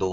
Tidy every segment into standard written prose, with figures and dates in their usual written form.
2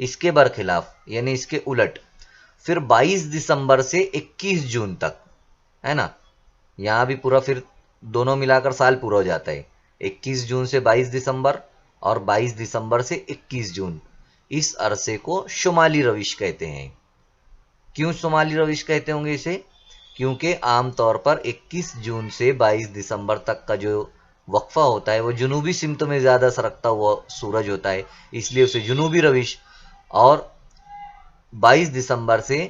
اس کے برخلاف یعنی اس کے الٹ پھر 22 دسمبر سے 21 جون تک، ہے نا، یہاں بھی پورا پھر دونوں ملا کر سال پورا ہو جاتا ہے، 21 جون سے 22 دسمبر اور 22 دسمبر سے 21 جون، اس عرصے کو شمالی روش کہتے ہیں۔ کیوں شمالی روش کہتے ہوں گے اسے؟ کیونکہ عام طور پر 21 جون سے 22 دسمبر تک کا جو وقفہ ہوتا ہے وہ جنوبی سمت میں زیادہ سرکتا ہوا سورج ہوتا ہے، اس لیے اسے جنوبی روش، اور 22 دسمبر سے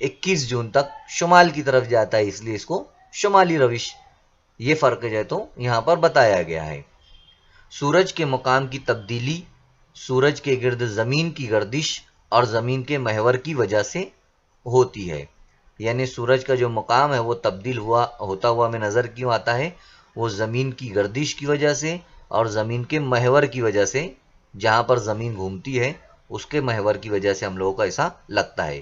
21 جون تک شمال کی طرف جاتا ہے، اس لیے اس کو شمالی روش۔ یہ فرق جو ہے تو یہاں پر بتایا گیا ہے۔ سورج کے مقام کی تبدیلی سورج کے گرد زمین کی گردش اور زمین کے محور کی وجہ سے ہوتی ہے، یعنی سورج کا جو مقام ہے وہ تبدیل ہوتا ہوا ہمیں نظر کیوں آتا ہے؟ وہ زمین کی گردش کی وجہ سے اور زمین کے محور کی وجہ سے، جہاں پر زمین گھومتی ہے اس کے محور کی وجہ سے ہم لوگوں کو ایسا لگتا ہے۔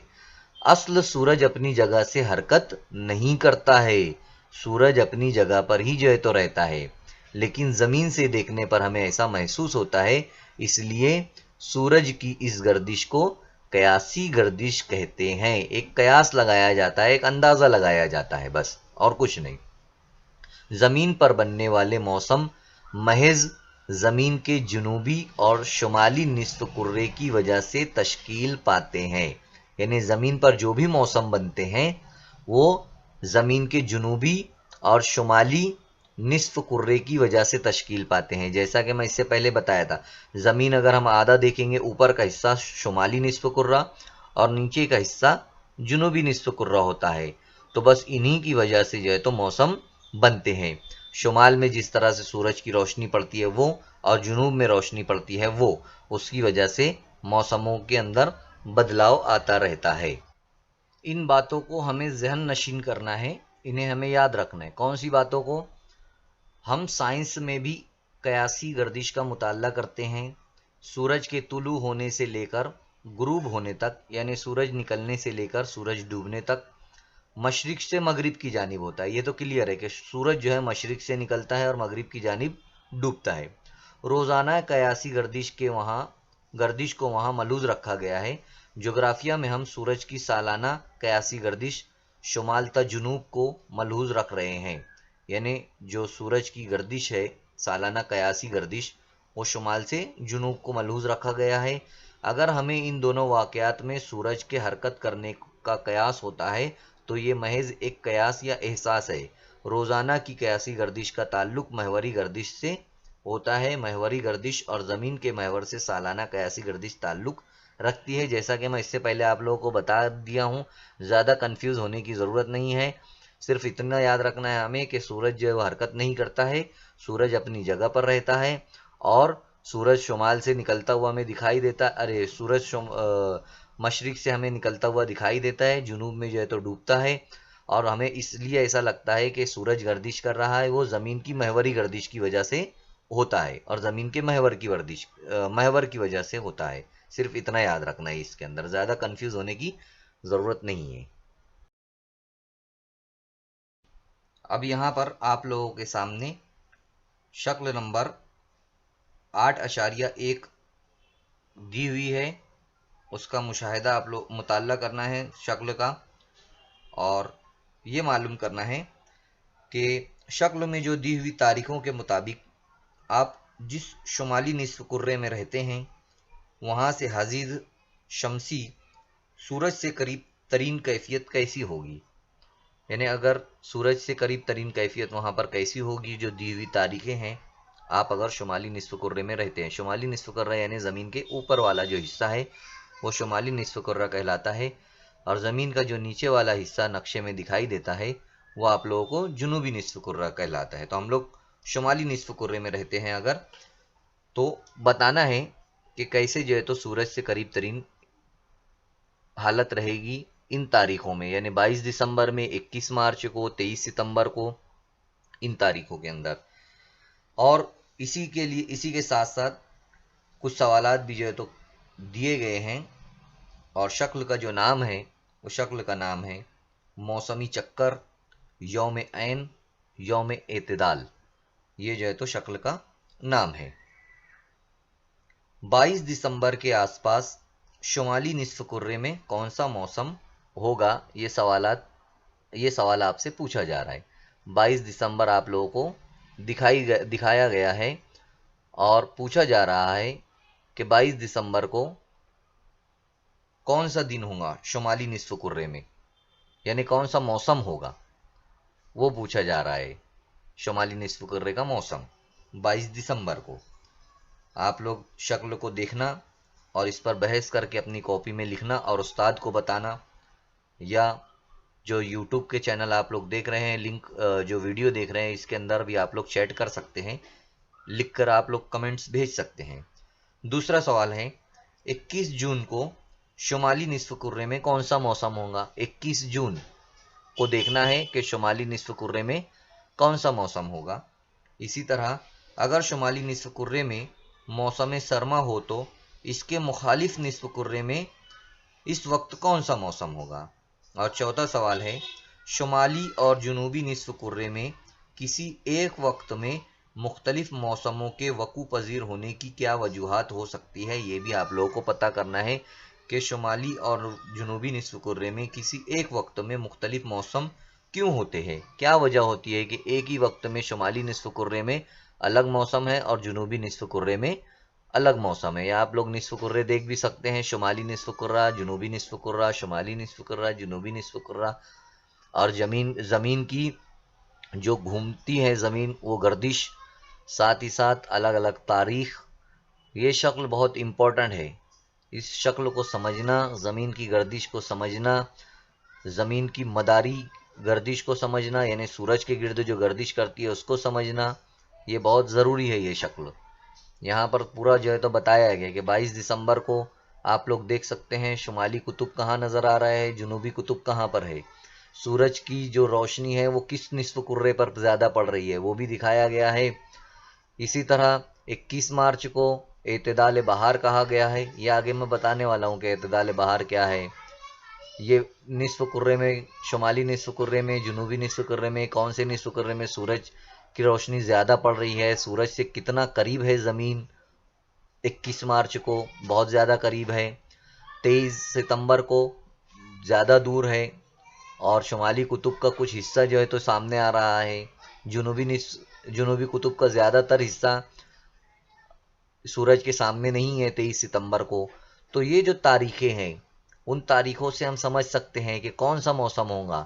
اصل سورج اپنی جگہ سے حرکت نہیں کرتا ہے، سورج اپنی جگہ پر ہی جو ہے تو رہتا ہے، لیکن زمین سے دیکھنے پر ہمیں ایسا محسوس ہوتا ہے، اس لیے سورج کی اس گردش کو قیاسی گردش کہتے ہیں۔ ایک قیاس لگایا جاتا ہے، ایک اندازہ لگایا جاتا ہے، بس اور کچھ نہیں۔ زمین پر بننے والے موسم محض زمین کے جنوبی اور شمالی نصف کرے کی وجہ سے تشکیل پاتے ہیں، یعنی زمین پر جو بھی موسم بنتے ہیں وہ زمین کے جنوبی اور شمالی نصف کرے کی وجہ سے تشکیل پاتے ہیں۔ جیسا کہ میں اس سے پہلے بتایا تھا، زمین اگر ہم آدھا دیکھیں گے، اوپر کا حصہ شمالی نصف کرہ اور نیچے کا حصہ جنوبی نصف کرہ ہوتا ہے، تو بس انہی کی وجہ سے جو ہے تو موسم بنتے ہیں۔ شمال میں جس طرح سے سورج کی روشنی پڑتی ہے وہ، اور جنوب میں روشنی پڑتی ہے وہ، اس کی وجہ سے موسموں کے اندر بدلاؤ آتا رہتا ہے۔ ان باتوں کو ہمیں ذہن نشین کرنا ہے، انہیں ہمیں یاد رکھنا ہے۔ کون سی باتوں کو؟ ہم سائنس میں بھی قیاسی گردش کا مطالعہ کرتے ہیں۔ سورج کے طلوع ہونے سے لے کر غروب ہونے تک، یعنی سورج نکلنے سے لے کر سورج ڈوبنے تک مشرق سے مغرب کی جانب ہوتا ہے۔ یہ تو کلیئر ہے کہ سورج جو ہے مشرق سے نکلتا ہے اور مغرب کی جانب ڈوبتا ہے۔ روزانہ قیاسی گردش کو وہاں ملحوظ رکھا گیا ہے۔ جغرافیہ میں ہم سورج کی سالانہ قیاسی گردش شمال تا جنوب کو ملحوظ رکھ رہے ہیں، یعنی جو سورج کی گردش ہے سالانہ قیاسی گردش وہ شمال سے جنوب کو ملحوظ رکھا گیا ہے۔ اگر ہمیں ان دونوں واقعات میں سورج کے حرکت کرنے کا قیاس ہوتا ہے تو یہ محض ایک قیاس یا احساس ہے۔ روزانہ کی قیاسی گردش کا تعلق محوری گردش سے ہوتا ہے، محوری گردش اور زمین کے محور سے سالانہ قیاسی گردش تعلق رکھتی ہے۔ جیسا کہ میں اس سے پہلے آپ لوگوں کو بتا دیا ہوں، زیادہ کنفیوز ہونے کی ضرورت نہیں ہے، صرف اتنا یاد رکھنا ہے ہمیں کہ سورج جو ہے وہ حرکت نہیں کرتا ہے، سورج اپنی جگہ پر رہتا ہے، اور سورج شمال سے نکلتا ہوا ہمیں دکھائی دیتا ہے، سورج مشرق سے ہمیں نکلتا ہوا دکھائی دیتا ہے، جنوب میں جو ہے تو ڈوبتا ہے، اور ہمیں اس لیے ایسا لگتا ہے کہ سورج گردش کر رہا ہے، وہ زمین کی محوری گردش کی وجہ سے ہوتا ہے، اور زمین کے محور کی وجہ سے ہوتا ہے۔ صرف اتنا یاد رکھنا ہے، اس کے اندر زیادہ کنفیوز ہونے کی ضرورت نہیں ہے۔ اب یہاں پر آپ لوگوں کے سامنے شکل نمبر 8.1 دی ہوئی ہے، اس کا مشاہدہ آپ لوگ مطالعہ کرنا ہے شکل کا، اور یہ معلوم کرنا ہے کہ شکل میں جو دی ہوئی تاریخوں کے مطابق آپ جس شمالی نصف کرے میں رہتے ہیں وہاں سے حزیز شمسی سورج سے قریب ترین کیفیت کیسی ہوگی، یعنی اگر سورج سے قریب ترین کیفیت وہاں پر کیسی ہوگی جو دی ہوئی تاریخیں ہیں، آپ اگر شمالی نصف کرے میں رہتے ہیں۔ شمالی نصف کرہ یعنی زمین کے اوپر والا جو حصہ ہے وہ شمالی نصف کرہ کہلاتا ہے، اور زمین کا جو نیچے والا حصہ نقشے میں دکھائی دیتا ہے وہ آپ لوگوں کو جنوبی نصف کرہ کہلاتا ہے۔ تو ہم لوگ شمالی نصف کرے میں رہتے ہیں اگر، تو بتانا ہے کہ کیسے جو ہے تو سورج سے قریب ترین حالت رہے گی ان تاریخوں میں، یعنی 22 دسمبر میں، 21 مارچ کو، 23 ستمبر کو، ان تاریخوں کے اندر۔ اور اسی کے ساتھ ساتھ کچھ سوالات بھی جو ہے تو دیے گئے ہیں، اور شکل کا جو نام ہے وہ شکل کا نام ہے موسمی چکر، یوم عین، یوم اعتدال، یہ جو ہے تو شکل کا نام ہے۔ 22 دسمبر کے آس پاس شمالی نصف کرے میں کون سا موسم ہوگا، یہ سوال آپ سے پوچھا جا رہا ہے۔ 22 دسمبر آپ لوگوں کو دکھایا گیا ہے اور پوچھا جا رہا ہے کہ 22 دسمبر کو کون سا دن ہوگا شمالی نصف کرے میں، یعنی کون سا موسم ہوگا، وہ پوچھا جا رہا ہے۔ شمالی نصف کرے کا موسم 22 دسمبر کو آپ لوگ شکل کو دیکھنا اور اس پر بحث کر کے اپنی کاپی میں لکھنا اور استاد کو بتانا، یا جو یوٹیوب کے چینل آپ لوگ دیکھ رہے ہیں، لنک جو ویڈیو دیکھ رہے ہیں اس کے اندر بھی آپ لوگ چیٹ کر سکتے ہیں، لکھ کر آپ لوگ کمنٹس بھیج سکتے ہیں۔ دوسرا سوال ہے 21 جون کو شمالی نصف کرے میں کون سا موسم ہوگا۔ 21 جون کو دیکھنا ہے کہ شمالی نصف کرے میں کون سا موسم ہوگا۔ اسی طرح اگر شمالی نصف کرے میں موسم سرما ہو تو اس کے مخالف نصف کرے میں اس وقت کون سا موسم ہوگا۔ اور چوتھا سوال ہے شمالی اور جنوبی نصف کرے میں کسی ایک وقت میں مختلف موسموں کے وقوع پذیر ہونے کی کیا وجوہات ہو سکتی ہے۔ یہ بھی آپ لوگوں کو پتہ کرنا ہے کہ شمالی اور جنوبی نصف کرے میں کسی ایک وقت میں مختلف موسم کیوں ہوتے ہیں، کیا وجہ ہوتی ہے کہ ایک ہی وقت میں شمالی نصف کرے میں الگ موسم ہے اور جنوبی نصف کرے میں الگ موسم ہے۔ یا آپ لوگ نصف کرے دیکھ بھی سکتے ہیں، شمالی نصف کرہ، جنوبی نصف کرہ، شمالی نصف کرہ، جنوبی نصف کرہ، اور زمین کی جو گھومتی ہے زمین وہ گردش، ساتھ ہی ساتھ الگ الگ تاریخ۔ یہ شکل بہت امپورٹنٹ ہے، اس شکل کو سمجھنا، زمین کی گردش کو سمجھنا، زمین کی مداری گردش کو سمجھنا، یعنی سورج کے گرد جو گردش کرتی ہے اس کو سمجھنا، یہ بہت ضروری ہے۔ یہ شکل یہاں پر پورا جو ہے تو بتایا گیا کہ 22 دسمبر کو آپ لوگ دیکھ سکتے ہیں شمالی قطب کہاں نظر آ رہا ہے، جنوبی قطب کہاں پر ہے، سورج کی جو روشنی ہے وہ کس نصف کرے پر زیادہ پڑ رہی ہے وہ بھی دکھایا گیا ہے۔ اسی طرح 21 مارچ کو اعتدال بہار کہا گیا ہے، یہ آگے میں بتانے والا ہوں کہ اعتدال بہار کیا ہے۔ یہ نصف کرے میں، شمالی نصف کرے میں، جنوبی نصف کرے میں، کون سے نصف کرے میں سورج کی روشنی زیادہ پڑ رہی ہے، سورج سے کتنا قریب ہے زمین 21 مارچ کو، بہت زیادہ قریب ہے، 23 ستمبر کو زیادہ دور ہے، اور شمالی قطب کا کچھ حصہ جو ہے تو سامنے آ رہا ہے، جنوبی قطب کا زیادہ تر حصہ سورج کے سامنے نہیں ہے 23 ستمبر کو۔ تو یہ جو تاریخیں ہیں ان تاریخوں سے ہم سمجھ سکتے ہیں کہ کون سا موسم ہوگا۔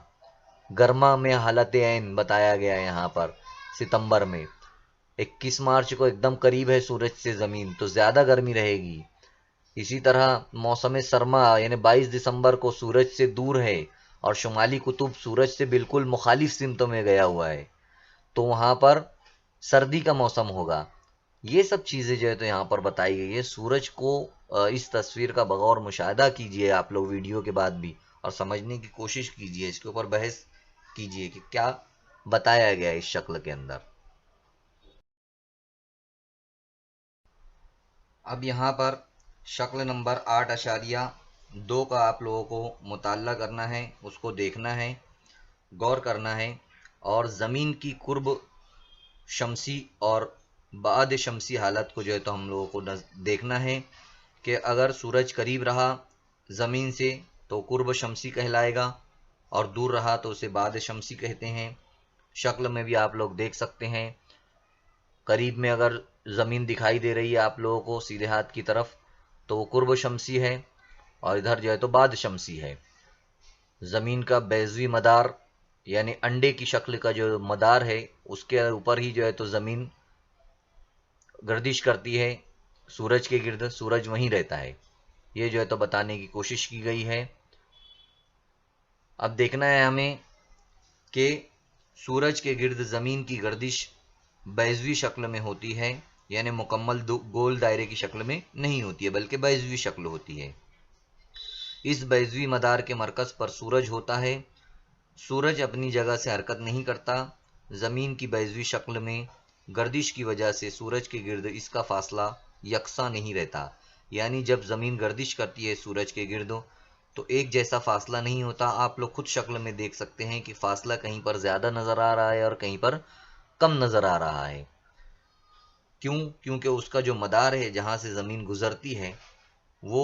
گرما میں حالت عین بتایا گیا ہے یہاں پر ستمبر میں، 21 مارچ کو ایک دم قریب ہے سورج سے زمین تو زیادہ گرمی رہے گی۔ اسی طرح موسم سرما یعنی 22 دسمبر کو سورج سے دور ہے اور شمالی قطب سورج سے بالکل مخالف سمتوں میں گیا ہوا ہے تو وہاں پر سردی کا موسم ہوگا۔ یہ سب چیزیں جو ہے تو یہاں پر بتائی گئی ہے۔ سورج کو اس تصویر کا بغور مشاہدہ کیجئے آپ لوگ ویڈیو کے بعد بھی، اور سمجھنے کی کوشش کیجئے، اس کے اوپر بحث کیجئے کہ کیا بتایا گیا ہے اس شکل کے اندر۔ اب یہاں پر شکل نمبر 8.2 کا آپ لوگوں کو مطالعہ کرنا ہے، اس کو دیکھنا ہے، غور کرنا ہے، اور زمین کی قرب شمسی اور بعد شمسی حالت کو جو ہے تو ہم لوگوں کو دیکھنا ہے کہ اگر سورج قریب رہا زمین سے تو قرب شمسی کہلائے گا، اور دور رہا تو اسے بعد شمسی کہتے ہیں۔ شکل میں بھی آپ لوگ دیکھ سکتے ہیں، قریب میں اگر زمین دکھائی دے رہی ہے آپ لوگوں کو سیدھے ہاتھ کی طرف تو وہ قرب شمسی ہے، اور ادھر جو ہے تو بعد شمسی ہے۔ زمین کا بیضوی مدار یعنی انڈے کی شکل کا جو مدار ہے اس کے اوپر ہی جو ہے تو زمین گردش کرتی ہے سورج کے گرد، سورج وہیں رہتا ہے، یہ جو ہے تو بتانے کی کوشش کی گئی ہے۔ اب دیکھنا ہے ہمیں کہ سورج کے گرد زمین کی گردش بیضوی شکل میں ہوتی ہے، یعنی مکمل گول دائرے کی شکل میں نہیں ہوتی ہے بلکہ بیضوی شکل ہوتی ہے۔ اس بیضوی مدار کے مرکز پر سورج ہوتا ہے، سورج اپنی جگہ سے حرکت نہیں کرتا، زمین کی بیضوی شکل میں گردش کی وجہ سے سورج کے گرد اس کا فاصلہ یکساں نہیں رہتا، یعنی جب زمین گردش کرتی ہے سورج کے گرد تو ایک جیسا فاصلہ نہیں ہوتا۔ آپ لوگ خود شکل میں دیکھ سکتے ہیں کہ فاصلہ کہیں پر زیادہ نظر آ رہا ہے اور کہیں پر کم نظر آ رہا ہے۔ کیوں؟ کیونکہ اس کا جو مدار ہے جہاں سے زمین گزرتی ہے وہ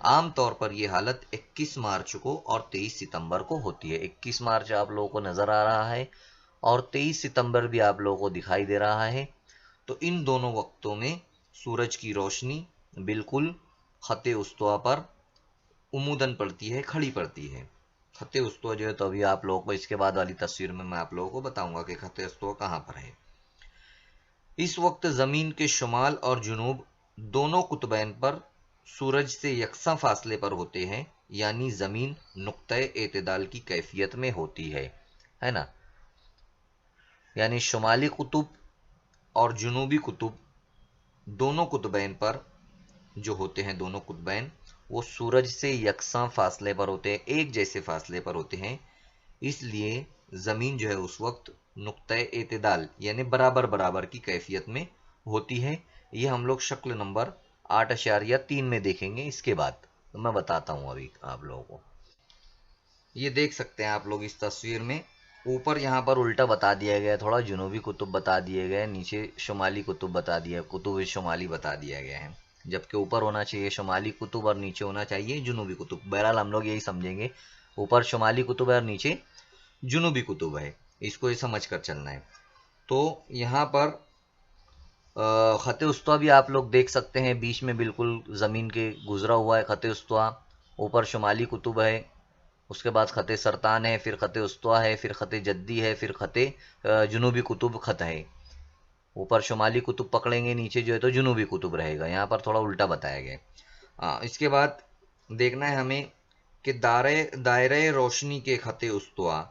عام طور پر یہ حالت 21 مارچ کو اور 23 ستمبر کو ہوتی ہے۔ 21 مارچ آپ لوگوں کو نظر آ رہا ہے اور 23 ستمبر بھی آپ لوگوں کو دکھائی دے رہا ہے۔ تو ان دونوں وقتوں میں سورج کی روشنی بالکل خط استوا پر عموداً پڑتی ہے، کھڑی پڑتی ہے۔ خط استوا جو ہے تو ابھی آپ لوگوں کو اس کے بعد والی تصویر میں آپ لوگوں کو بتاؤں گا کہ خط استوا کہاں پر ہے۔ اس وقت زمین کے شمال اور جنوب دونوں قطبین پر سورج سے یکساں فاصلے پر ہوتے ہیں، یعنی زمین نقطۂ اعتدال کی کیفیت میں ہوتی ہے نا۔ یعنی شمالی قطب اور جنوبی قطب دونوں قطبین پر جو ہوتے ہیں، دونوں قطبین وہ سورج سے یکساں فاصلے پر ہوتے ہیں، ایک جیسے فاصلے پر ہوتے ہیں، اس لیے زمین جو ہے اس وقت نقطۂ اعتدال یعنی برابر برابر کی کیفیت میں ہوتی ہے۔ یہ ہم لوگ شکل نمبر 8.3 میں دیکھیں گے، اس کے بعد تو میں بتاتا ہوں ابھی آپ لوگوں کو۔ یہ دیکھ سکتے ہیں آپ لوگ اس تصویر میں، اوپر یہاں پر الٹا بتا دیا گیا ہے، تھوڑا جنوبی قطب بتا دیے گئے، نیچے شمالی قطب بتا دیا، قطب شمالی بتا دیا گیا ہے، جبکہ اوپر ہونا چاہیے شمالی قطب اور نیچے ہونا چاہیے جنوبی قطب۔ بہرحال ہم لوگ یہی سمجھیں گے، اوپر شمالی قطب ہے اور نیچے جنوبی قطب ہے، اس کو یہ سمجھ کر چلنا ہے۔ تو یہاں پر خط استوا بھی آپ لوگ دیکھ سکتے ہیں، بیچ میں بالکل زمین کے گزرا ہوا ہے خط استوا، اوپر شمالی قطب ہے، اس کے بعد خط سرطان ہے، پھر خط استوا ہے، پھر خط جدی ہے، پھر خط جنوبی قطب خط ہے۔ اوپر شمالی قطب پکڑیں گے، نیچے جو ہے تو جنوبی قطب رہے گا، یہاں پر تھوڑا الٹا بتایا گیا۔ اس کے بعد دیکھنا ہے ہمیں کہ دائرۂ روشنی کے خط استوا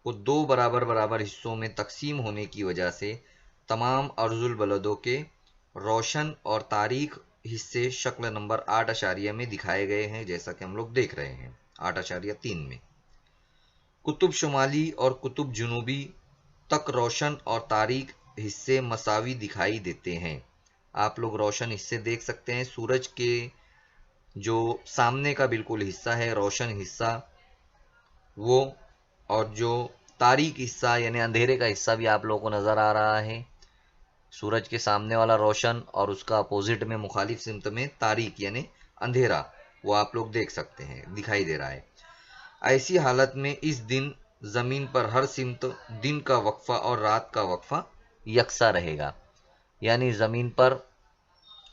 کو دو برابر برابر حصوں میں تقسیم ہونے کی وجہ سے تمام ارض البلدوں کے روشن اور تاریک حصے شکل نمبر 8 میں دکھائے گئے ہیں، جیسا کہ ہم لوگ دیکھ رہے ہیں 8.3 میں۔ قطب شمالی اور قطب جنوبی تک روشن اور تاریک حصے مساوی دکھائی دیتے ہیں۔ آپ لوگ روشن حصے دیکھ سکتے ہیں، سورج کے جو سامنے کا بالکل حصہ ہے روشن حصہ وہ، اور جو تاریک حصہ یعنی اندھیرے کا حصہ بھی آپ لوگوں کو نظر آ رہا ہے۔ سورج کے سامنے والا روشن اور اس کا اپوزٹ میں مخالف سمت میں تاریک یعنی اندھیرا، وہ آپ لوگ دیکھ سکتے ہیں، دکھائی دے رہا ہے۔ ایسی حالت میں اس دن زمین پر ہر سمت دن کا وقفہ اور رات کا وقفہ یکساں رہے گا، یعنی زمین پر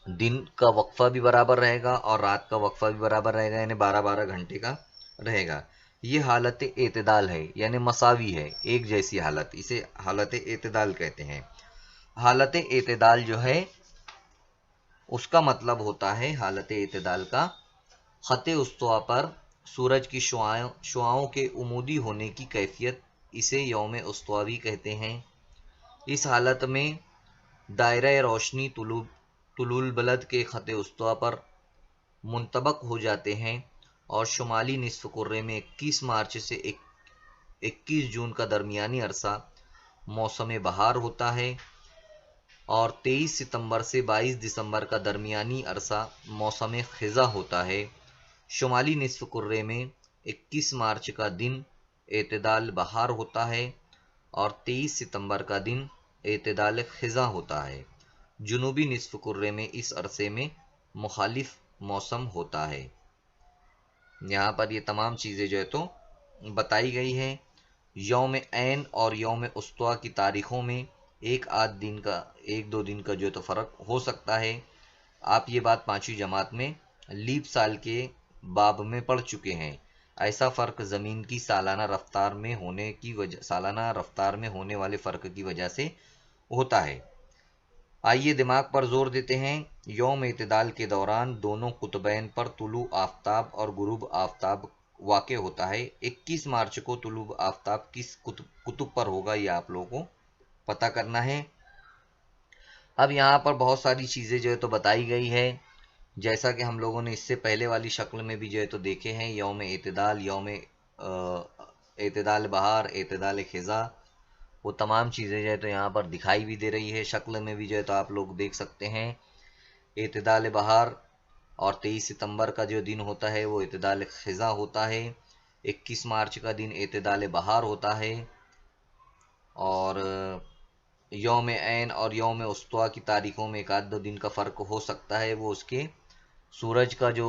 دن کا وقفہ بھی برابر رہے گا اور رات کا وقفہ بھی برابر رہے گا، یعنی 12 گھنٹے کا رہے گا۔ یہ حالت اعتدال ہے، یعنی مساوی ہے، ایک جیسی حالت، اسے حالت اعتدال کہتے ہیں۔ حالت اعتدال جو ہے اس کا مطلب ہوتا ہے، حالت اعتدال کا خط استوا پر سورج کی شعاعوں کے عمودی ہونے کی کیفیت، اسے یوم استوا بھی کہتے ہیں۔ اس حالت میں دائرۂ روشنی طلوع البلد کے خط استوا پر منطبق ہو جاتے ہیں اور شمالی نصف کرے میں 21 مارچ سے 21 جون کا درمیانی عرصہ موسم بہار ہوتا ہے اور 23 ستمبر سے 22 دسمبر کا درمیانی عرصہ موسم خزاں ہوتا ہے۔ شمالی نصف کرے میں 21 مارچ کا دن اعتدال بہار ہوتا ہے اور 23 ستمبر کا دن اعتدال خزاں ہوتا ہے۔ جنوبی نصف کرے میں اس عرصے میں مخالف موسم ہوتا ہے۔ یہاں پر یہ تمام چیزیں جو ہے تو بتائی گئی ہیں۔ یوم عین اور یوم استوا کی تاریخوں میں ایک دو دن کا جو ہے تو فرق ہو سکتا ہے۔ آپ یہ بات 5ویں جماعت میں لیپ سال کے باب میں پڑھ چکے ہیں۔ ایسا فرق زمین کی سالانہ رفتار میں ہونے والے فرق کی وجہ سے ہوتا ہے۔ آئیے دماغ پر زور دیتے ہیں۔ یوم اعتدال کے دوران دونوں قطبین پر طلوع آفتاب اور غروب آفتاب واقع ہوتا ہے۔ 21 مارچ کو طلوع آفتاب کس قطب پر ہوگا یہ آپ لوگوں کو پتہ کرنا ہے۔ اب یہاں پر بہت ساری چیزیں جو ہے تو بتائی گئی ہے، جیسا کہ ہم لوگوں نے اس سے پہلے والی شکل میں بھی جو ہے تو دیکھے ہیں، یوم اعتدال، یوم اعتدال بہار، اعتدال خزاں، وہ تمام چیزیں جو ہے تو یہاں پر دکھائی بھی دے رہی ہے، شکل میں بھی جو ہے تو آپ لوگ دیکھ سکتے ہیں۔ اعتدال بہار اور 23 ستمبر کا جو دن ہوتا ہے وہ اعتدال خزاں ہوتا ہے، 21 مارچ کا دن اعتدال بہار ہوتا ہے، اور یوم عین اور یوم استوا کی تاریخوں میں ایک آدھ دو دن کا فرق ہو سکتا ہے، وہ اس کے سورج کا جو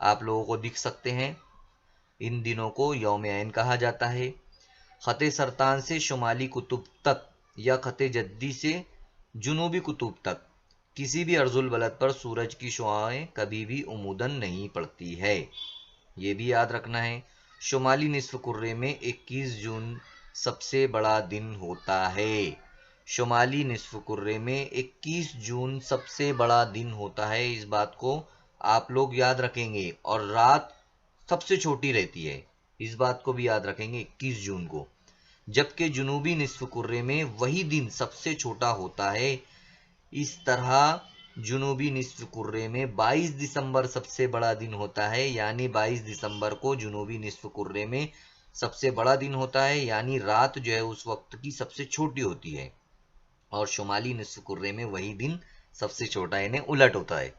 آپ لوگوں کو دکھ سکتے ہیں۔ ان دنوں کو یوم عین کہا جاتا ہے۔ خط سرطان سے شمالی قطب تک یا خط جدی سے جنوبی قطب تک کسی بھی عرض البلد پر سورج کی شعاعیں کبھی بھی عموداً نہیں پڑتی ہے۔ یہ بھی یاد رکھنا ہے۔ شمالی نصف کرے میں 21 جون سب سے بڑا دن ہوتا ہے۔ شمالی نصف کرے میں 21 جون سب سے بڑا دن ہوتا ہے، اس بات کو آپ لوگ یاد رکھیں گے۔ اور رات سب سے چھوٹی رہتی ہے، اس بات کو بھی یاد رکھیں گے 21 جون کو۔ جبکہ جنوبی نصف کرے میں وہی دن سب سے چھوٹا ہوتا ہے۔ اس طرح جنوبی نصف کرے میں 22 دسمبر سب سے بڑا دن ہوتا ہے، یعنی 22 دسمبر کو جنوبی نصف کرے میں سب سے بڑا دن ہوتا ہے، یعنی رات جو ہے اس وقت کی سب سے چھوٹی ہوتی ہے، اور شمالی نصف کرے میں وہی دن سب سے چھوٹا یعنی الٹ ہوتا ہے۔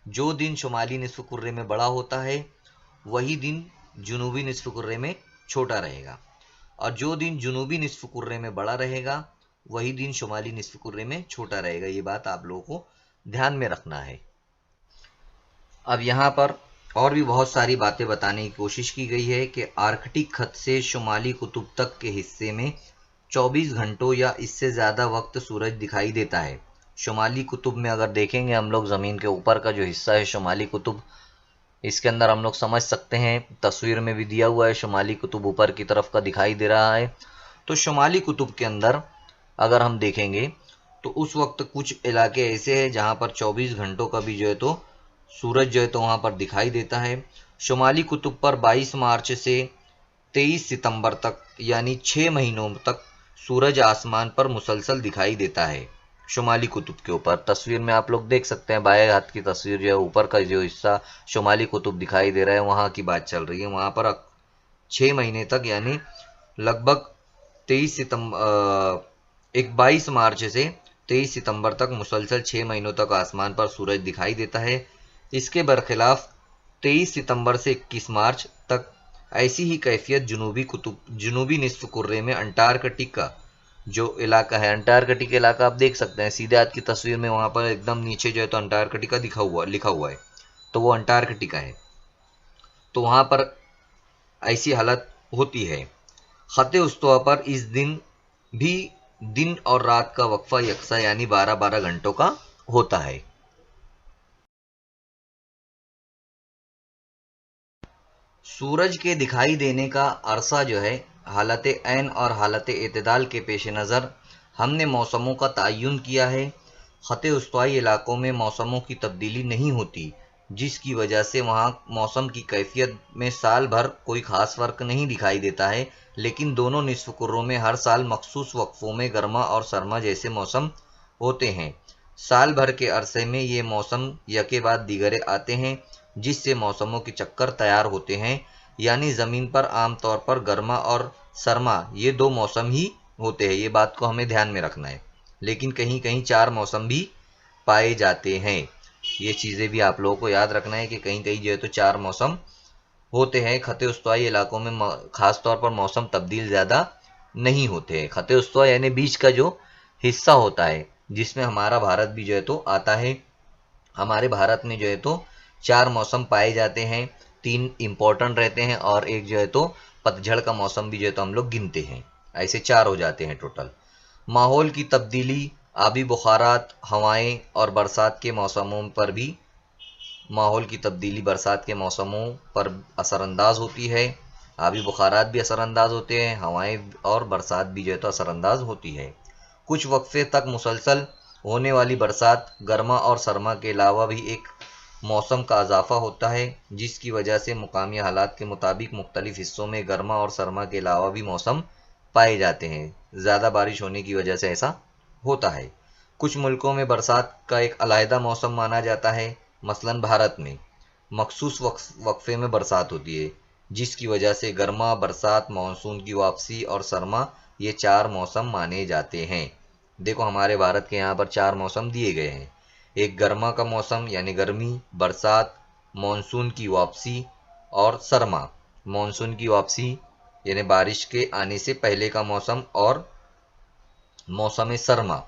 جو دن شمالی نصف کرے میں بڑا ہوتا ہے وہی دن جنوبی نصف کرے میں چھوٹا رہے گا، اور جو دن جنوبی نصف کرے میں بڑا رہے گا وہی دن شمالی نصف کرے میں چھوٹا رہے گا۔ یہ بات آپ لوگوں کو دھیان میں رکھنا ہے۔ اب یہاں پر اور بھی بہت ساری باتیں بتانے کی کوشش کی گئی ہے کہ آرکٹک خط سے شمالی قطب تک کے حصے میں 24 گھنٹوں یا اس سے زیادہ وقت سورج دکھائی دیتا ہے۔ شمالی قطب میں اگر دیکھیں گے ہم لوگ، زمین کے اوپر کا جو حصہ ہے شمالی قطب، اس کے اندر ہم لوگ سمجھ سکتے ہیں، تصویر میں بھی دیا ہوا ہے، شمالی قطب اوپر کی طرف کا دکھائی دے رہا ہے۔ تو شمالی قطب کے اندر اگر ہم دیکھیں گے تو اس وقت کچھ علاقے ایسے ہیں جہاں پر 24 گھنٹوں کا بھی جو ہے تو سورج جو ہے تو وہاں پر دکھائی دیتا ہے۔ شمالی قطب پر 22 مارچ سے 23 ستمبر تک یعنی 6 مہینوں تک سورج آسمان پر مسلسل دکھائی دیتا ہے۔ شمالی قطب کے اوپر تصویر میں آپ لوگ دیکھ سکتے ہیں، بائیں ہاتھ کی تصویر جو ہے اوپر کا جو حصہ شمالی قطب دکھائی دے رہا ہے وہاں کی بات چل رہی ہے۔ وہاں پر 6 مہینے تک یعنی لگ بھگ 22 مارچ سے 23 ستمبر تک مسلسل 6 مہینوں تک آسمان پر سورج دکھائی دیتا ہے۔ اس کے برخلاف 23 ستمبر سے 21 مارچ تک ایسی ہی کیفیت جنوبی نصف کرے میں انٹارکٹیکا جو علاقہ ہے، انٹارکٹیکا علاقہ آپ دیکھ سکتے ہیں سیدھے ہاتھ کی تصویر میں، وہاں پر ایک دم نیچے جو ہے تو انٹارکٹیکا لکھا ہوا ہے، تو وہ انٹارکٹیکا ہے، تو وہاں پر ایسی حالت ہوتی ہے۔ خط استوا پر اس دن بھی دن اور رات کا وقفہ یکساں یعنی 12 گھنٹوں کا ہوتا ہے۔ سورج کے دکھائی دینے کا عرصہ جو ہے حالت عین اور حالت اعتدال کے پیش نظر ہم نے موسموں کا تعین کیا ہے۔ خط استوائی علاقوں میں موسموں کی تبدیلی نہیں ہوتی، جس کی وجہ سے وہاں موسم کی کیفیت میں سال بھر کوئی خاص فرق نہیں دکھائی دیتا ہے، لیکن دونوں نصف کروں میں ہر سال مخصوص وقفوں میں گرما اور سرما جیسے موسم ہوتے ہیں۔ سال بھر کے عرصے میں یہ موسم یکے بعد دیگرے آتے ہیں، جس سے موسموں کے چکر تیار ہوتے ہیں، یعنی زمین پر عام طور پر گرما اور سرما یہ 2 موسم ہی ہوتے ہیں۔ یہ بات کو ہمیں دھیان میں رکھنا ہے، لیکن کہیں کہیں 4 موسم بھی پائے جاتے ہیں۔ یہ چیزیں بھی آپ لوگوں کو یاد رکھنا ہے کہ کہیں کہیں جو ہے تو 4 موسم ہوتے ہیں۔ خط استوائی علاقوں میں خاص طور پر موسم تبدیل زیادہ نہیں ہوتے ہیں۔ خط استوا یعنی بیچ کا جو حصہ ہوتا ہے جس میں ہمارا بھارت بھی جو ہے تو آتا ہے۔ ہمارے بھارت میں جو ہے تو 4 موسم پائے جاتے ہیں، 3 امپورٹنٹ رہتے ہیں اور ایک جو ہے تو پتجھڑ کا موسم بھی جو ہے تو ہم لوگ گنتے ہیں، ایسے 4 ہو جاتے ہیں ٹوٹل۔ ماحول کی تبدیلی، آبی بخارات، ہوائیں اور برسات کے موسموں پر بھی ماحول کی تبدیلی برسات کے موسموں پر اثر انداز ہوتی ہے۔ آبی بخارات بھی اثر انداز ہوتے ہیں، ہوائیں اور برسات بھی جو ہے تو اثر انداز ہوتی ہے۔ کچھ وقفے تک مسلسل ہونے والی برسات، گرما اور سرما کے علاوہ بھی ایک موسم کا اضافہ ہوتا ہے، جس کی وجہ سے مقامی حالات کے مطابق مختلف حصوں میں گرما اور سرما کے علاوہ بھی موسم پائے جاتے ہیں۔ زیادہ بارش ہونے کی وجہ سے ایسا ہوتا ہے۔ کچھ ملکوں میں برسات کا ایک علیحدہ موسم مانا جاتا ہے، مثلاً بھارت میں مخصوص وقفے میں برسات ہوتی ہے، جس کی وجہ سے گرما، برسات، مانسون کی واپسی اور سرما یہ 4 موسم مانے جاتے ہیں۔ دیکھو ہمارے بھارت کے یہاں پر 4 موسم دیے گئے ہیں، ایک گرما کا موسم یعنی گرمی، برسات، مانسون کی واپسی اور سرما۔ مانسون کی واپسی یعنی بارش کے آنے سے پہلے کا موسم، اور موسم سرما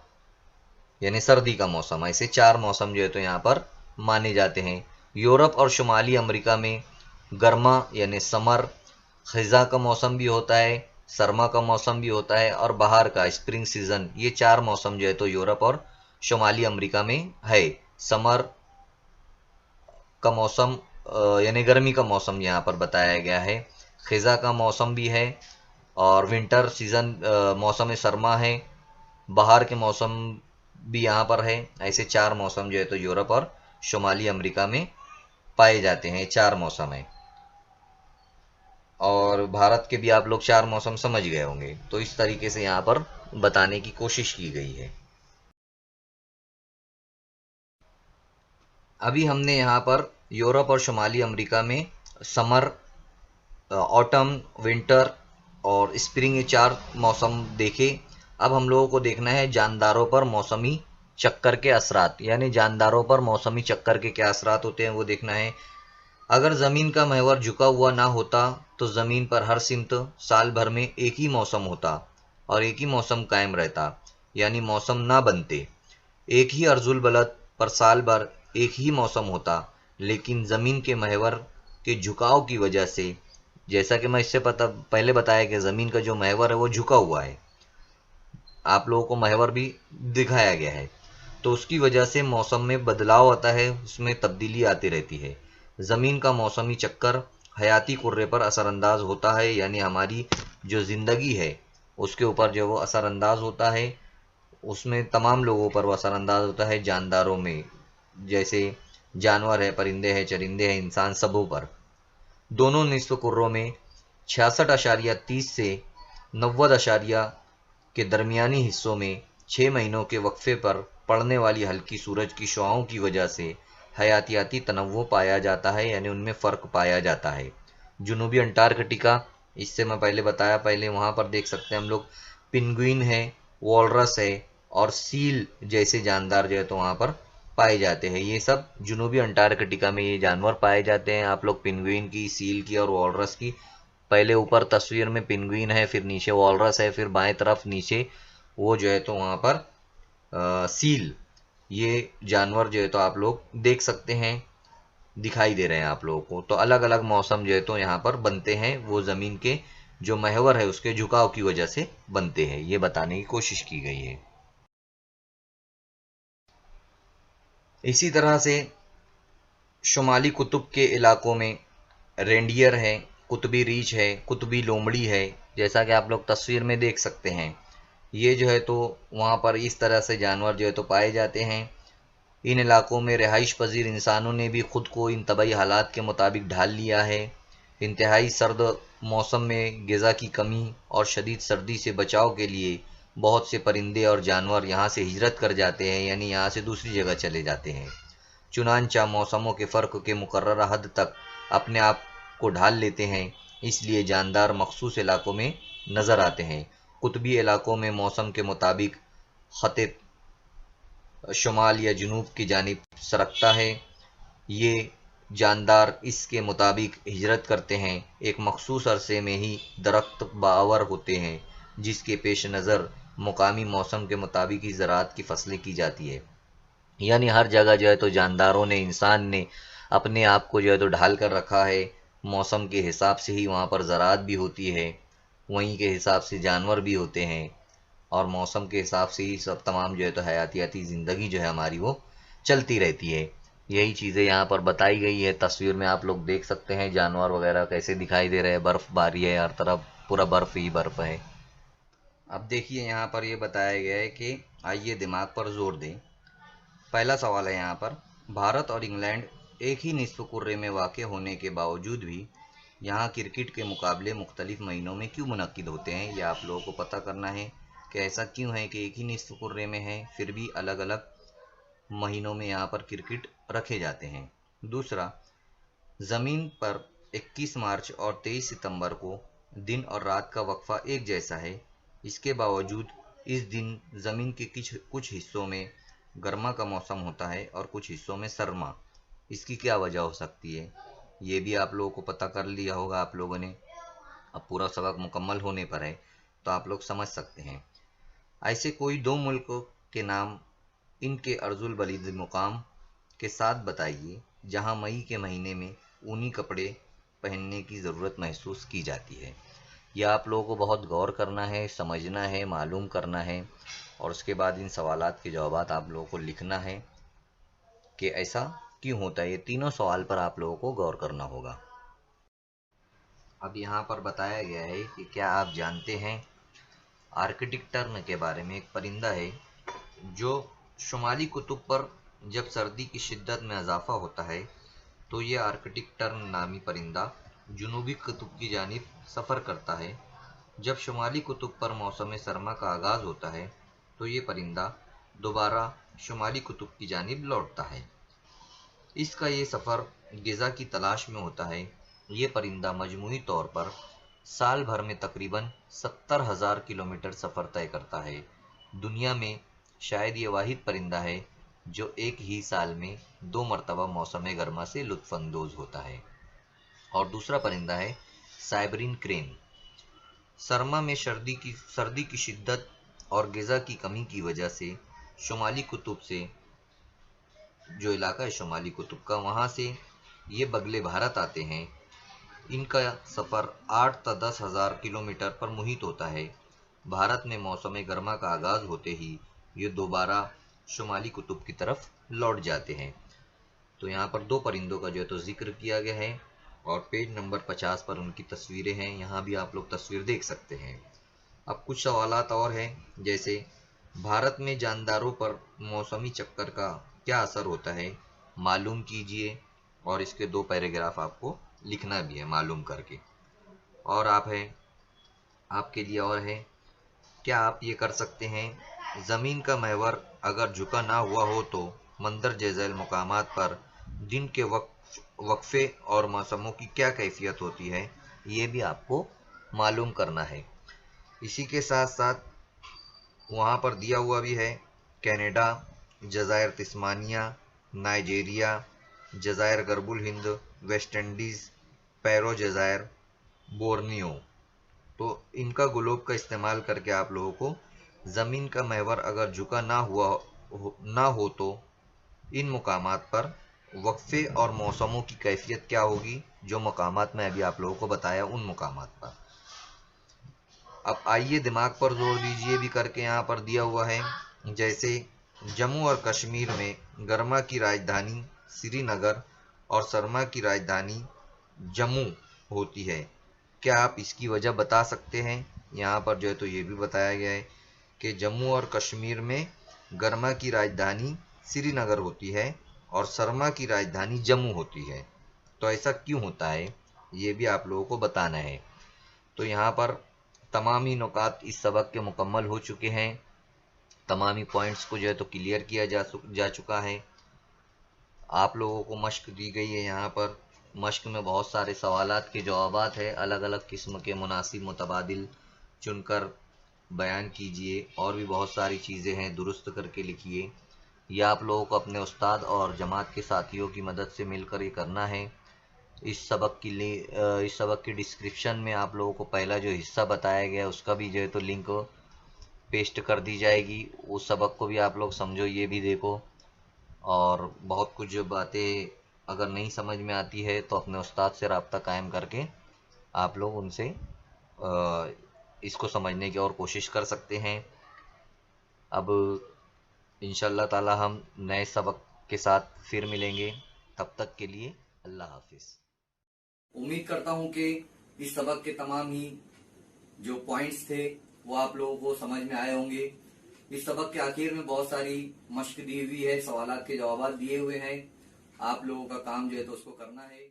یعنی سردی کا موسم۔ ایسے 4 موسم جو ہے تو یہاں پر مانے جاتے ہیں۔ یورپ اور شمالی امریکہ میں گرما یعنی سمر، خزاں کا موسم بھی ہوتا ہے، سرما کا موسم بھی ہوتا ہے، اور بہار کا اسپرنگ سیزن، یہ 4 موسم جو ہے تو یورپ اور شمالی امریکہ میں ہے۔ سمر کا موسم یعنی گرمی کا موسم یہاں پر بتایا گیا ہے، خزاں کا موسم بھی ہے، اور ونٹر سیزن موسم سرما ہے، بہار کے موسم بھی یہاں پر ہے۔ ایسے 4 موسم جو ہے تو یورپ اور شمالی امریکہ میں پائے جاتے ہیں، 4 موسم ہیں۔ اور بھارت کے بھی آپ لوگ 4 موسم سمجھ گئے ہوں گے، تو اس طریقے سے یہاں پر بتانے کی کوشش کی گئی ہے۔ ابھی ہم نے یہاں پر یورپ اور شمالی امریکہ میں سمر، آٹم، ونٹر اور اسپرنگ، یہ 4 موسم دیکھے۔ اب ہم لوگوں کو دیکھنا ہے جانداروں پر موسمی چکر کے اثرات، یعنی جانداروں پر موسمی چکر کے کیا اثرات ہوتے ہیں وہ دیکھنا ہے۔ اگر زمین کا محور جھکا ہوا نہ ہوتا تو زمین پر ہر سمت سال بھر میں ایک ہی موسم ہوتا اور ایک ہی موسم قائم رہتا، یعنی موسم نہ بنتے۔ ایک ہی ارض البلد پر سال بھر ایک ہی موسم ہوتا، لیکن زمین کے محور کے جھکاؤ کی وجہ سے، جیسا کہ میں اس سے پہلے بتایا کہ زمین کا جو محور ہے وہ جھکا ہوا ہے، آپ لوگوں کو محور بھی دکھایا گیا ہے، تو اس کی وجہ سے موسم میں بدلاؤ آتا ہے، اس میں تبدیلی آتی رہتی ہے۔ زمین کا موسمی چکر حیاتی قرے پر اثر انداز ہوتا ہے، یعنی ہماری جو زندگی ہے اس کے اوپر جو وہ اثر انداز ہوتا ہے، اس میں تمام لوگوں پر وہ اثر انداز ہوتا ہے، جانداروں میں، جیسے جانور ہے، پرندے ہیں، چرندے ہیں، انسان، سبوں پر۔ دونوں نصف کروں میں 66.30 سے 90 کے درمیانی حصوں میں 6 مہینوں کے وقفے پر پڑنے والی ہلکی سورج کی شعاؤں کی وجہ سے حیاتیاتی تنوع پایا جاتا ہے، یعنی ان میں فرق پایا جاتا ہے۔ جنوبی انٹارکٹیکا، اس سے میں پہلے بتایا، پہلے وہاں پر دیکھ سکتے ہیں ہم لوگ پنگوئن ہے، والرس ہے اور سیل جیسے جاندار جو ہے تو وہاں پر پائے جاتے ہیں۔ یہ سب جنوبی انٹارکٹیکا میں یہ جانور پائے جاتے ہیں۔ آپ لوگ پنگوئن کی، سیل کی اور والرس کی، پہلے اوپر تصویر میں پنگوئن ہے، پھر نیچے والرس ہے، پھر بائیں طرف نیچے وہ جو ہے تو وہاں پر سیل، یہ جانور جو ہے تو آپ لوگ دیکھ سکتے ہیں، دکھائی دے رہے ہیں آپ لوگوں کو۔ تو الگ الگ موسم جو ہے تو یہاں پر بنتے ہیں، وہ زمین کے جو محور ہے اس کے جھکاؤ کی وجہ سے بنتے ہیں، یہ بتانے کی کوشش کی گئی ہے۔ اسی طرح سے شمالی قطب کے علاقوں میں رینڈیئر ہے، قطبی ریچھ ہے، قطبی لومڑی ہے، جیسا کہ آپ لوگ تصویر میں دیکھ سکتے ہیں۔ یہ جو ہے تو وہاں پر اس طرح سے جانور جو ہے تو پائے جاتے ہیں۔ ان علاقوں میں رہائش پذیر انسانوں نے بھی خود کو ان طبعی حالات کے مطابق ڈھال لیا ہے۔ انتہائی سرد موسم میں غذا کی کمی اور شدید سردی سے بچاؤ کے لیے بہت سے پرندے اور جانور یہاں سے ہجرت کر جاتے ہیں، یعنی یہاں سے دوسری جگہ چلے جاتے ہیں۔ چنانچہ موسموں کے فرق کے مقررہ حد تک اپنے آپ کو ڈھال لیتے ہیں، اس لیے جاندار مخصوص علاقوں میں نظر آتے ہیں۔ قطبی علاقوں میں موسم کے مطابق خط شمال یا جنوب کی جانب سرکتا ہے۔ یہ جاندار اس کے مطابق ہجرت کرتے ہیں، ایک مخصوص عرصے میں ہی درخت باور ہوتے ہیں، جس کے پیش نظر مقامی موسم کے مطابق ہی زراعت کی فصلیں کی جاتی ہے۔ یعنی ہر جگہ جو ہے تو جانداروں نے، انسان نے اپنے آپ کو جو ہے تو ڈھال کر رکھا ہے، موسم کے حساب سے ہی وہاں پر زراعت بھی ہوتی ہے، وہیں کے حساب سے جانور بھی ہوتے ہیں، اور موسم کے حساب سے ہی سب تمام جو ہے تو حیاتیاتی زندگی جو ہے ہماری وہ چلتی رہتی ہے۔ یہی چیزیں یہاں پر بتائی گئی ہے، تصویر میں آپ لوگ دیکھ سکتے ہیں جانور وغیرہ کیسے دکھائی دے رہے ہیں، برف باری ہے، ہر طرف پورا برف ہی برف ہے۔ اب دیکھیے یہاں پر یہ بتایا گیا ہے کہ آئیے دماغ پر زور دیں۔ پہلا سوال ہے یہاں پر، بھارت اور انگلینڈ ایک ہی نصف کرے میں واقع ہونے کے باوجود بھی یہاں کرکٹ کے مقابلے مختلف مہینوں میں کیوں منعقد ہوتے ہیں؟ یہ آپ لوگوں کو پتہ کرنا ہے کہ ایسا کیوں ہے کہ ایک ہی نصف کرے میں ہے پھر بھی الگ الگ مہینوں میں یہاں پر کرکٹ رکھے جاتے ہیں۔ دوسرا، زمین پر 21 مارچ اور 23 ستمبر کو دن اور رات کا وقفہ ایک جیسا ہے، اس کے باوجود اس دن زمین کے کچھ حصوں میں گرما کا موسم ہوتا ہے اور کچھ حصوں میں سرما۔ اس کی کیا وجہ ہو سکتی ہے؟ یہ بھی آپ لوگوں کو پتہ کر لیا ہوگا آپ لوگوں نے، اب پورا سبق مکمل ہونے پر ہے تو آپ لوگ سمجھ سکتے ہیں۔ ایسے کوئی 2 ملک کے نام ان کے ارض البلد مقام کے ساتھ بتائیے جہاں مئی کے مہینے میں اونی کپڑے پہننے کی ضرورت محسوس کی جاتی ہے۔ یہ آپ لوگوں کو بہت غور کرنا ہے، سمجھنا ہے، معلوم کرنا ہے، اور اس کے بعد ان سوالات کے جوابات آپ لوگوں کو لکھنا ہے کہ ایسا کیوں ہوتا ہے۔ یہ تینوں سوال پر آپ لوگوں کو غور کرنا ہوگا۔ اب یہاں پر بتایا گیا ہے کہ کیا آپ جانتے ہیں آرکٹک ٹرن کے بارے میں؟ ایک پرندہ ہے جو شمالی قطب پر جب سردی کی شدت میں اضافہ ہوتا ہے تو یہ آرکٹک ٹرن نامی پرندہ جنوبی قطب کی جانب سفر کرتا ہے۔ جب شمالی قطب پر موسم سرما کا آغاز ہوتا ہے تو یہ پرندہ دوبارہ شمالی قطب کی جانب لوٹتا ہے۔ اس کا یہ سفر غذا کی تلاش میں ہوتا ہے۔ یہ پرندہ مجموعی طور پر سال بھر میں تقریباً 70,000 کلومیٹر سفر طے کرتا ہے۔ دنیا میں شاید یہ واحد پرندہ ہے جو ایک ہی سال میں 2 مرتبہ موسم گرما سے لطف اندوز ہوتا ہے۔ اور دوسرا پرندہ ہے سائبرین کرین۔ سرما میں سردی کی شدت اور غذا کی کمی کی وجہ سے شمالی قطب سے جو علاقہ ہے شمالی قطب کا، وہاں سے یہ بگلے بھارت آتے ہیں۔ ان کا سفر 8 تا 10,000 کلومیٹر پر محیط ہوتا ہے۔ بھارت میں موسم گرما کا آغاز ہوتے ہی یہ دوبارہ شمالی قطب کی طرف لوٹ جاتے ہیں۔ تو یہاں پر 2 پرندوں کا جو ہے تو ذکر کیا گیا ہے، اور پیج نمبر 50 پر ان کی تصویریں ہیں، یہاں بھی آپ لوگ تصویر دیکھ سکتے ہیں۔ اب کچھ سوالات اور ہیں، جیسے بھارت میں جانداروں پر موسمی چکر کا کیا اثر ہوتا ہے، معلوم کیجئے، اور اس کے 2 پیراگراف آپ کو لکھنا بھی ہے معلوم کر کے۔ اور آپ کے لیے اور ہے، کیا آپ یہ کر سکتے ہیں، زمین کا محور اگر جھکا نہ ہوا ہو تو مندرجہ ذیل مقامات پر دن کے وقفے اور موسموں کی کیا کیفیت ہوتی ہے، یہ بھی آپ کو معلوم کرنا ہے۔ اسی کے ساتھ ساتھ وہاں پر دیا ہوا بھی ہے کینیڈا، جزائر تسمانیہ، نائجیریا، جزائر غرب الہند، ویسٹ انڈیز، پیرو جزائر، بورنیو۔ تو ان کا گلوب کا استعمال کر کے آپ لوگوں کو زمین کا محور اگر جھکا نہ ہو تو ان مقامات پر وقفے اور موسموں کی کیفیت کیا ہوگی، جو مقامات میں ابھی آپ لوگوں کو بتایا ان مقامات پر۔ اب آئیے دماغ پر زور دیجئے بھی کر کے یہاں پر دیا ہوا ہے، جیسے جموں اور کشمیر میں گرما کی راجدھانی سری نگر اور سرما کی راجدھانی جموں ہوتی ہے۔ کیا آپ اس کی وجہ بتا سکتے ہیں؟ یہاں پر جو ہے تو یہ بھی بتایا گیا ہے کہ جموں اور کشمیر میں گرما کی راجدھانی سری نگر ہوتی ہے اور سرما کی راجدھانی جموں ہوتی ہے۔ تو ایسا کیوں ہوتا ہے، یہ بھی آپ لوگوں کو بتانا ہے۔ تو یہاں پر تمامی نکات اس سبق کے مکمل ہو چکے ہیں، تمامی پوائنٹس کو جو ہے تو کلیئر کیا جا چکا ہے۔ آپ لوگوں کو مشق دی گئی ہے، یہاں پر مشق میں بہت سارے سوالات کے جوابات ہیں، الگ الگ قسم کے مناسب متبادل چن کر بیان کیجئے، اور بھی بہت ساری چیزیں ہیں، درست کر کے لکھیے۔ یہ آپ لوگوں کو اپنے استاد اور جماعت کے ساتھیوں کی مدد سے مل کر یہ کرنا ہے۔ اس سبق کی ڈسکرپشن میں آپ لوگوں کو پہلا جو حصہ بتایا گیا اس کا بھی جو ہے تو لنک پیسٹ کر دی جائے گی، اس سبق کو بھی آپ لوگ سمجھو، یہ بھی دیکھو۔ اور بہت کچھ باتیں اگر نہیں سمجھ میں آتی ہے تو اپنے استاد سے رابطہ قائم کر کے آپ لوگ ان سے اس کو سمجھنے کی اور کوشش کر سکتے ہیں۔ اب انشاءاللہ تعالی ہم نئے سبق کے ساتھ پھر ملیں گے، تب تک کے لیے اللہ حافظ۔ امید کرتا ہوں کہ اس سبق کے تمام ہی جو پوائنٹس تھے وہ آپ لوگوں کو سمجھ میں آئے ہوں گے۔ اس سبق کے آخر میں بہت ساری مشق دی ہوئی ہے، سوالات کے جوابات دیے ہوئے ہیں، آپ لوگوں کا کام جو ہے تو اس کو کرنا ہے۔